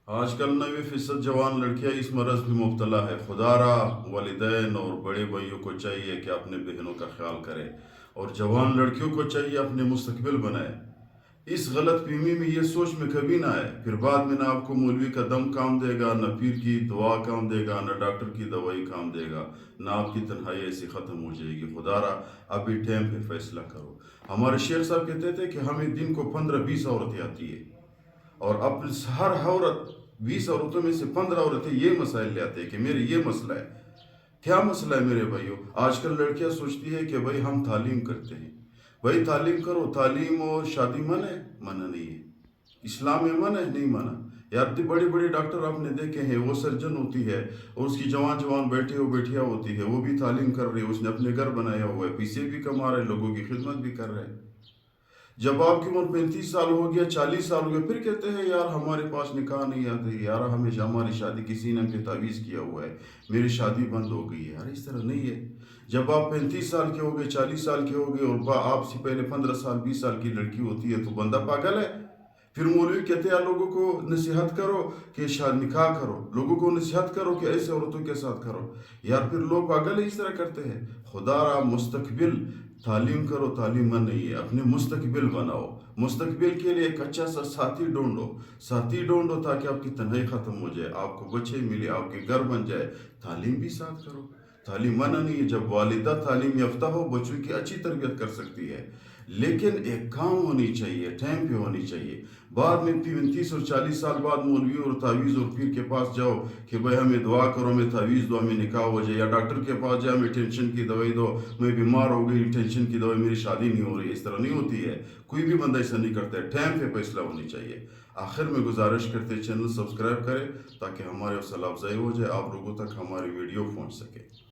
آج کل 90% جوان لڑکیاں اس مرض میں مبتلا ہے۔ خدارا والدین اور بڑے بھائیوں کو چاہیے کہ اپنے بہنوں کا خیال کرے اور جوان لڑکیوں کو چاہیے اپنے مستقبل بنائے۔ اس غلط فہمی میں یہ سوچ میں کبھی نہ آئے، پھر بعد میں نہ آپ کو مولوی کا دم کام دے گا، نہ پیر کی دعا کام دے گا، نہ ڈاکٹر کی دوائی کام دے گا، نہ آپ کی تنہائی ایسی ختم ہو جائے گی۔ خدارا ابھی ٹائم پہ فیصلہ کرو۔ ہمارے شیخ صاحب کہتے تھے کہ ہمیں دن کو 15-20 عورتیں آتی ہے اور اب ہر عورت 20 عورتوں میں سے 15 عورتیں یہ مسائل لے آتے ہیں کہ میرے یہ مسئلہ ہے۔ کیا مسئلہ ہے میرے بھائیوں؟ آج کل لڑکیاں سوچتی ہے کہ بھائی ہم تعلیم کرتے ہیں۔ بھائی تعلیم کرو، تعلیم اور شادی منع ہے؟ منع نہیں ہے۔ اسلام میں منع ہے؟ نہیں منع۔ یار بڑی بڑی ڈاکٹر آپ نے دیکھے ہیں، وہ سرجن ہوتی ہے اور اس کی جوان بیٹیاں ہوتی ہے، وہ بھی تعلیم کر رہی ہے، اس نے اپنے گھر بنایا ہوا ہے، پیسے بھی کما رہے، لوگوں کی خدمت بھی کر رہے ہیں۔ جب آپ کی عمر 35 سال ہو گیا، 40 سال ہو گیا، پھر کہتے ہیں یار ہمارے پاس نکاح نہیں آتے، یار ہمیشہ ہماری شادی کسی نے پہ تعویذ کیا ہوا ہے، میری شادی بند ہو گئی ہے۔ یار اس طرح نہیں ہے۔ جب آپ 35 سال کے ہو گئے، 40 سال کے ہو گئے اور آپ سے پہلے 15 سال 20 سال کی لڑکی ہوتی ہے تو بندہ پاگل ہے۔ پھر مولوی کہتے ہیں لوگوں کو نصیحت کرو کہ نکاح کرو، لوگوں کو نصیحت کرو کہ ایسے عورتوں کے ساتھ کرو۔ یار پھر لوگ پاگل اس طرح کرتے ہیں۔ خدا را مستقبل تعلیم کرو، تعلیم من نہیں ہے، اپنے مستقبل بناؤ۔ مستقبل کے لیے ایک اچھا سا ساتھی ڈھونڈو تاکہ آپ کی تنہائی ختم ہو جائے، آپ کو بچے ملے، آپ کے گھر بن جائے۔ تعلیم بھی ساتھ کرو، تعلیم منع نہیں ہے۔ جب والدہ تعلیم یافتہ ہو، بچوں کی اچھی تربیت کر سکتی ہے، لیکن ایک کام ہونی چاہیے، ٹائم پہ ہونی چاہیے۔ بعد میں 35 اور 40 سال بعد مولوی اور تعویذ اور پیر کے پاس جاؤ کہ بھائی ہمیں دعا کرو، ہمیں تعویذ دو، ہمیں نکاح ہو جائے، یا ڈاکٹر کے پاس جاؤ ہمیں ٹینشن کی دوائی دو، میں بیمار ہو گئی، ٹینشن کی دوائی، میری شادی نہیں ہو رہی۔ اس طرح نہیں ہوتی ہے، کوئی بھی بندہ ایسا نہیں کرتا ہے۔ ٹائم پہ فیصلہ ہونی چاہیے۔ آخر میں گزارش کرتے چینل سبسکرائب کریں تاکہ ہمارے حوصلہ افزائی ہو جائے، آپ لوگوں تک ہماری ویڈیو پہنچ سکے۔